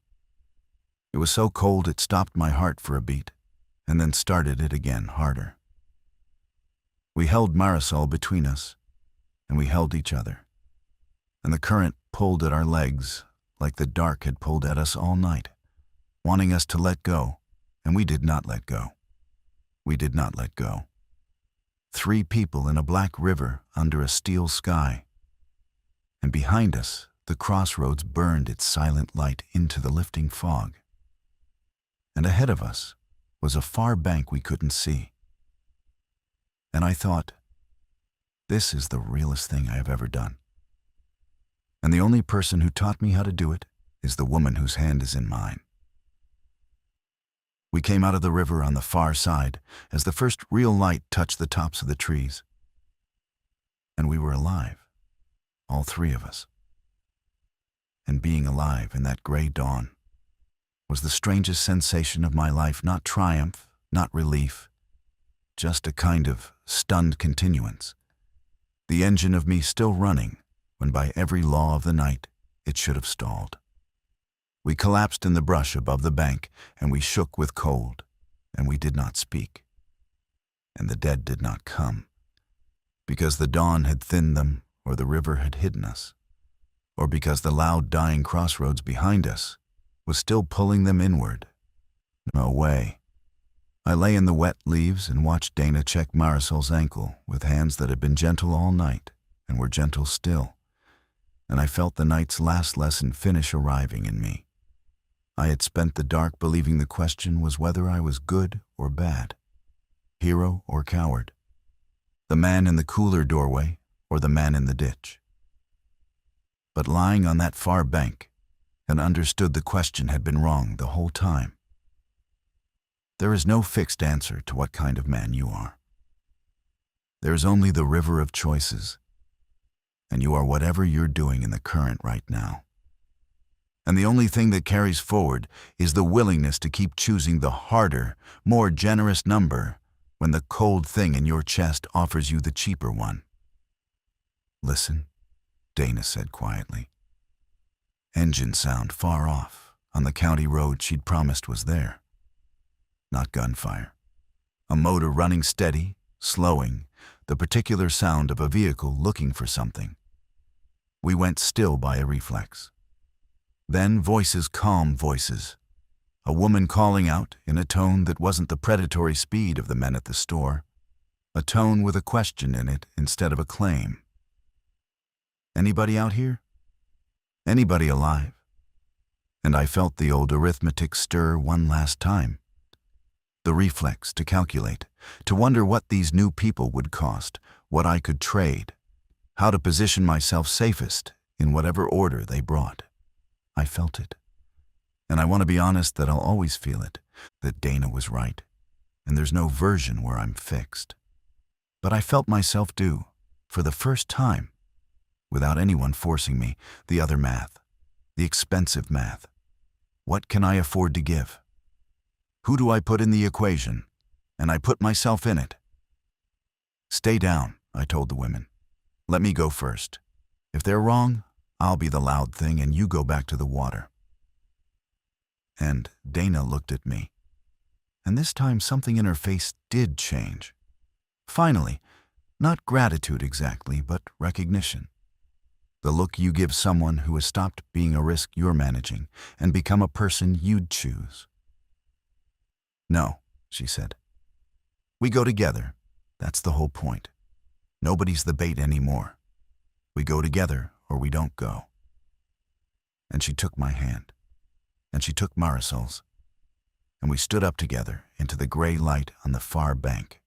It was so cold it stopped my heart for a beat, and then started it again harder. We held Marisol between us, and we held each other, and the current pulled at our legs like the dark had pulled at us all night, wanting us to let go, and we did not let go. We did not let go. 3 people in a black river under a steel sky, and behind us the crossroads burned its silent light into the lifting fog. And ahead of us was a far bank we couldn't see. And I thought, this is the realest thing I have ever done. And the only person who taught me how to do it is the woman whose hand is in mine. We came out of the river on the far side as the first real light touched the tops of the trees. And we were alive, all 3 of us. And being alive in that gray dawn was the strangest sensation of my life, not triumph, not relief, just a kind of stunned continuance. The engine of me still running when by every law of the night it should have stalled. We collapsed in the brush above the bank, and we shook with cold, and we did not speak. And the dead did not come, because the dawn had thinned them, or the river had hidden us, or because the loud dying crossroads behind us was still pulling them inward. No way. I lay in the wet leaves and watched Dana check Marisol's ankle with hands that had been gentle all night and were gentle still, and I felt the night's last lesson finish arriving in me. I had spent the dark believing the question was whether I was good or bad, hero or coward, the man in the cooler doorway or the man in the ditch. But lying on that far bank, and understood the question had been wrong the whole time. There is no fixed answer to what kind of man you are. There is only the river of choices, and you are whatever you're doing in the current right now. And the only thing that carries forward is the willingness to keep choosing the harder, more generous number when the cold thing in your chest offers you the cheaper one. Listen, Dana said quietly. Engine sound far off, on the county road she'd promised was there. Not gunfire. A motor running steady, slowing, the particular sound of a vehicle looking for something. We went still by a reflex. Then voices, calm voices. A woman calling out in a tone that wasn't the predatory speed of the men at the store. A tone with a question in it instead of a claim. Anybody out here? Anybody alive? And I felt the old arithmetic stir one last time. The reflex to calculate, to wonder what these new people would cost, what I could trade, how to position myself safest in whatever order they brought. I felt it. And I want to be honest that I'll always feel it, that Dana was right, and there's no version where I'm fixed. But I felt myself do, for the first time, without anyone forcing me, the other math, the expensive math. What can I afford to give? Who do I put in the equation? And I put myself in it. Stay down, I told the women. Let me go first. If they're wrong, I'll be the loud thing and you go back to the water. And Dana looked at me. And this time something in her face did change. Finally, not gratitude exactly, but recognition. The look you give someone who has stopped being a risk you're managing and become a person you'd choose. No, she said. We go together. That's the whole point. Nobody's the bait anymore. We go together or we don't go. And she took my hand. And she took Marisol's. And we stood up together into the gray light on the far bank.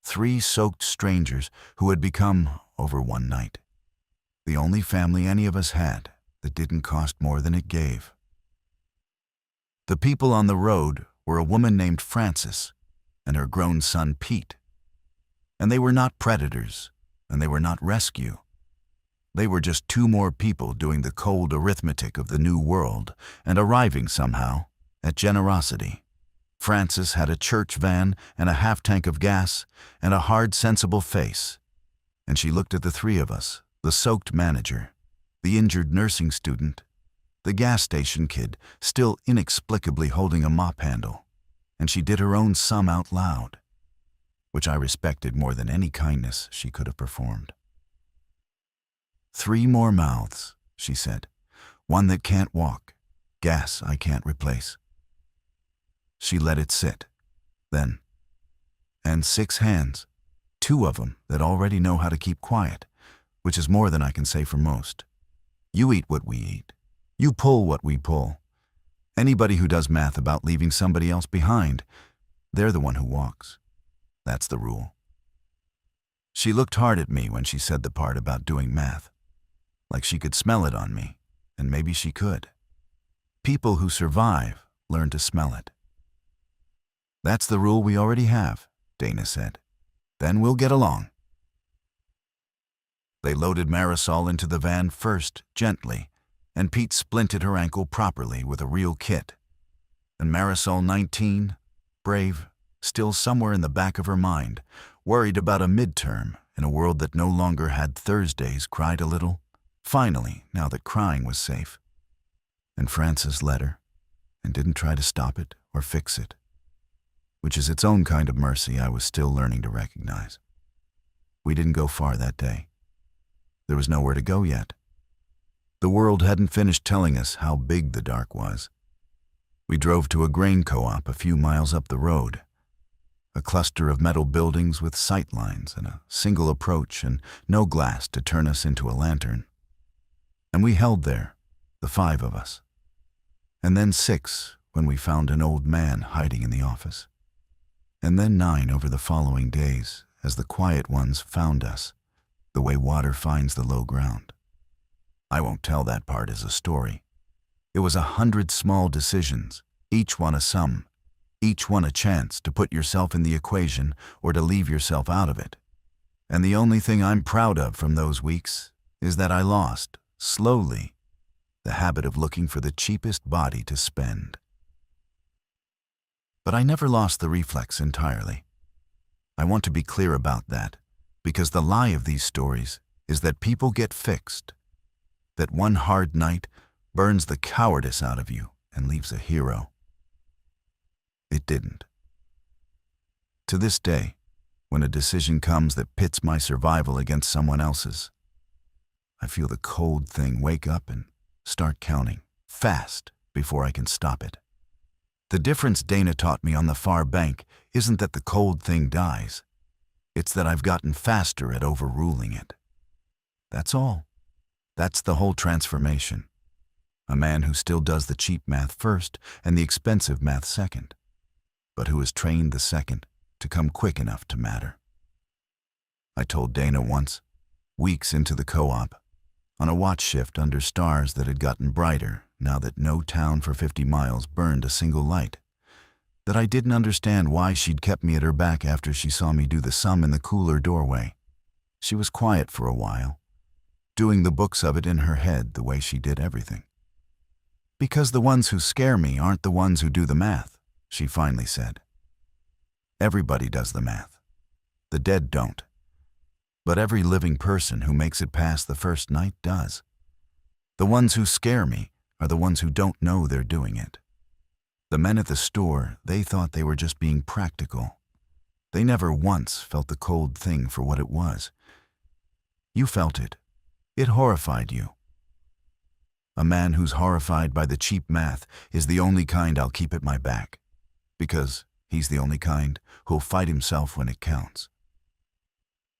3 soaked strangers who had become, over one night, the only family any of us had that didn't cost more than it gave. The people on the road were a woman named Frances and her grown son Pete. And they were not predators, and they were not rescue. They were just 2 more people doing the cold arithmetic of the new world and arriving somehow at generosity. Frances had a church van and a half-tank of gas and a hard, sensible face. And she looked at the 3 of us, the soaked manager, the injured nursing student, the gas station kid still inexplicably holding a mop handle, and she did her own sum out loud, which I respected more than any kindness she could have performed. 3 more mouths, she said. 1 that can't walk. Gas I can't replace. She let it sit. Then, and 6 hands, 2 of them that already know how to keep quiet, which is more than I can say for most. You eat what we eat. You pull what we pull. Anybody who does math about leaving somebody else behind, they're the one who walks. That's the rule. She looked hard at me when she said the part about doing math, like she could smell it on me, and maybe she could. People who survive learn to smell it. That's the rule we already have, Dana said. Then we'll get along. They loaded Marisol into the van first, gently, and Pete splinted her ankle properly with a real kit. And Marisol, 19, brave, still somewhere in the back of her mind, worried about a midterm in a world that no longer had Thursdays, cried a little, finally, now that crying was safe. And Frances let her, and didn't try to stop it or fix it, which is its own kind of mercy I was still learning to recognize. We didn't go far that day. There was nowhere to go yet. The world hadn't finished telling us how big the dark was. We drove to a grain co-op a few miles up the road, a cluster of metal buildings with sight lines and a single approach and no glass to turn us into a lantern. And we held there, the 5 of us. And then 6 when we found an old man hiding in the office. And then 9 over the following days as the quiet ones found us, the way water finds the low ground. I won't tell that part as a story. It was 100 small decisions, each one a sum, each one a chance to put yourself in the equation or to leave yourself out of it. And the only thing I'm proud of from those weeks is that I lost, slowly, the habit of looking for the cheapest body to spend. But I never lost the reflex entirely. I want to be clear about that, because the lie of these stories is that people get fixed, that one hard night burns the cowardice out of you and leaves a hero. It didn't. To this day, when a decision comes that pits my survival against someone else's, I feel the cold thing wake up and start counting, fast, before I can stop it. The difference Dana taught me on the far bank isn't that the cold thing dies. It's that I've gotten faster at overruling it. That's all. That's the whole transformation. A man who still does the cheap math first and the expensive math second, but who has trained the second to come quick enough to matter. I told Dana once, weeks into the co-op, on a watch shift under stars that had gotten brighter now that no town for 50 miles burned a single light, that I didn't understand why she'd kept me at her back after she saw me do the sum in the cooler doorway. She was quiet for a while, doing the books of it in her head the way she did everything. Because the ones who scare me aren't the ones who do the math, she finally said. Everybody does the math. The dead don't. But every living person who makes it past the first night does. The ones who scare me are the ones who don't know they're doing it. The men at the store, they thought they were just being practical. They never once felt the cold thing for what it was. You felt it. It horrified you. A man who's horrified by the cheap math is the only kind I'll keep at my back, because he's the only kind who'll fight himself when it counts.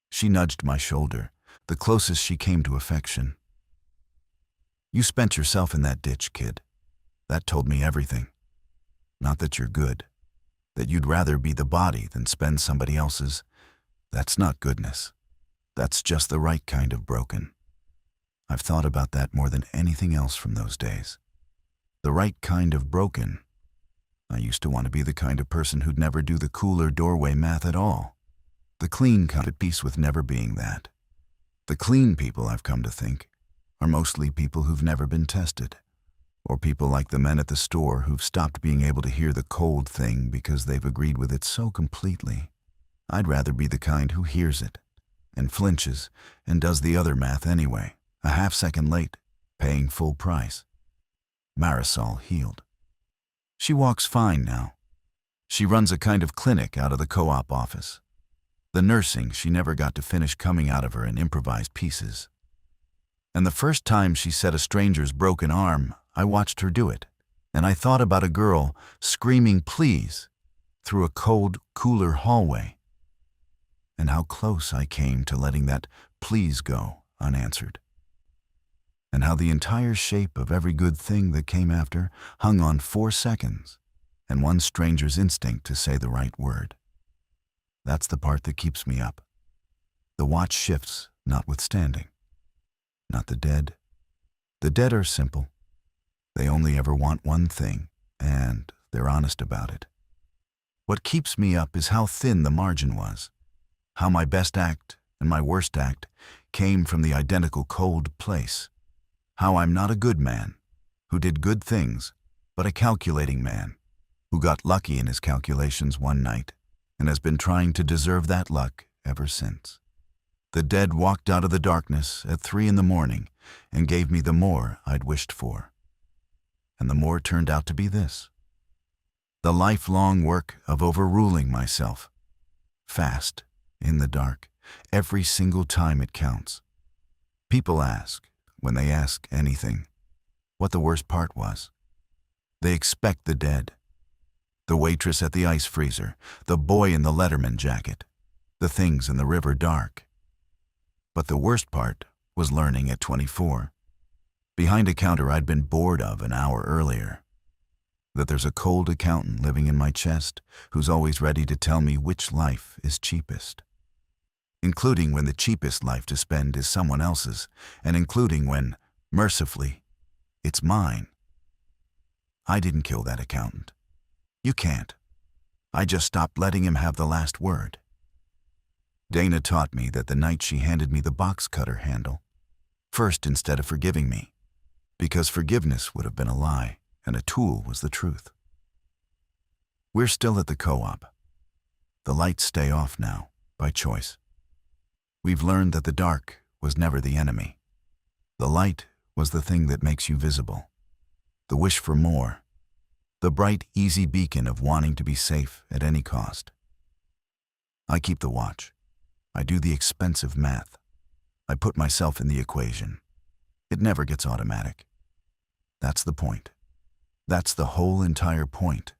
She nudged my shoulder, the closest she came to affection. You spent yourself in that ditch, kid. That told me everything. Not that you're good. That you'd rather be the body than spend somebody else's. That's not goodness. That's just the right kind of broken. I've thought about that more than anything else from those days. The right kind of broken. I used to want to be the kind of person who'd never do the cooler doorway math at all. The clean kind at peace with never being that. The clean people, I've come to think, are mostly people who've never been tested, or people like the men at the store who've stopped being able to hear the cold thing because they've agreed with it so completely. I'd rather be the kind who hears it, and flinches, and does the other math anyway, a half-second late, paying full price. Marisol healed. She walks fine now. She runs a kind of clinic out of the co-op office. The nursing she never got to finish coming out of her in improvised pieces. And the first time she set a stranger's broken arm, I watched her do it, and I thought about a girl screaming please through a cold, cooler hallway, and how close I came to letting that please go unanswered, and how the entire shape of every good thing that came after hung on 4 seconds and one stranger's instinct to say the right word. That's the part that keeps me up. The watch shifts notwithstanding. Not the dead. The dead are simple. They only ever want one thing, and they're honest about it. What keeps me up is how thin the margin was, how my best act and my worst act came from the identical cold place, how I'm not a good man, who did good things, but a calculating man, who got lucky in his calculations one night, and has been trying to deserve that luck ever since. The dead walked out of the darkness at 3 a.m. and gave me the more I'd wished for. And the more turned out to be this: the lifelong work of overruling myself. Fast, in the dark, every single time it counts. People ask, when they ask anything, what the worst part was. They expect the dead. The waitress at the ice freezer, the boy in the Letterman jacket, the things in the river dark. But the worst part was learning at 24, behind a counter I'd been bored of an hour earlier, that there's a cold accountant living in my chest who's always ready to tell me which life is cheapest, including when the cheapest life to spend is someone else's, and including when, mercifully, it's mine. I didn't kill that accountant. You can't. I just stopped letting him have the last word. Dana taught me that the night she handed me the box cutter handle, first instead of forgiving me, because forgiveness would have been a lie and a tool was the truth. We're still at the co-op. The lights stay off now, by choice. We've learned that the dark was never the enemy. The light was the thing that makes you visible, the wish for more, the bright, easy beacon of wanting to be safe at any cost. I keep the watch. I do the expensive math. I put myself in the equation. It never gets automatic. That's the point. That's the whole entire point.